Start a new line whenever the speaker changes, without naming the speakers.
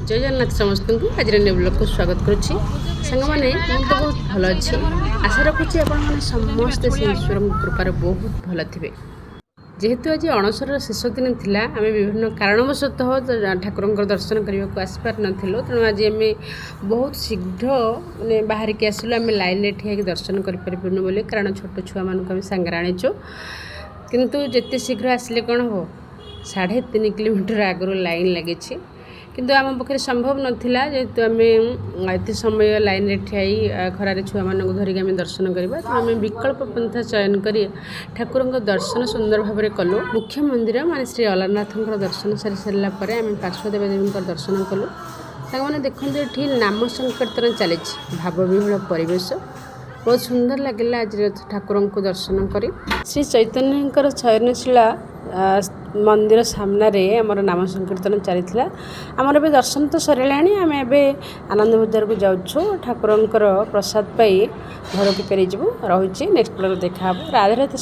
जय जगन्नाथ समस्त को आज ब्लॉग को स्वागत करुच्ची सांग मैंने तो बहुत भल अच्छी आशा रखुच्छी आपने समस्ते से ईश्वर कृपार बहुत भल थे जेहेतु आज अणसर शेष दिन थिला आम विभिन्न कारणवशतः ठाकुर दर्शन करने को आसपार नथिलु तेणु आज आम बहुत शीघ्र मैंने बाहर की आसलु आम लाइन ठिया दर्शन करें बोली कारण छोट छुआ मानक आम सांगे आनीचु किंतु जिते शीघ्र आसिले कौन हो 3.5 किलोमीटर आगु लाइन लगी किंतु आम पाखे संभव नाला जेहेतु आम एत समय लाइन रे ठिया खरारे छुआ मानक धरिक आम दर्शन करवा तो आम विकल्प पंथा चयन कर ठाकुर दर्शन सुंदर भाव में कलु मुख्य मंदिर मान श्री अलारनाथ दर्शन सारी सारापर आम पार्श्वदेवी दर्शन कलु मैंने देखते ये नाम संकीर्तन चली भाव विहुल परिवेश बहुत सुंदर लगे आज ठाकुर को दर्शन कर श्री चैतन्य शयनशिला मंदिर सामने आमर नाम संकीर्तन चली आमर ए दर्शन तो सरला आम ए आनंद बजार को जाऊँ ठाकुर प्रसाद पाई घर को फेरीजु रही नेक्स्ट ब्लॉग देखा राधे राधे।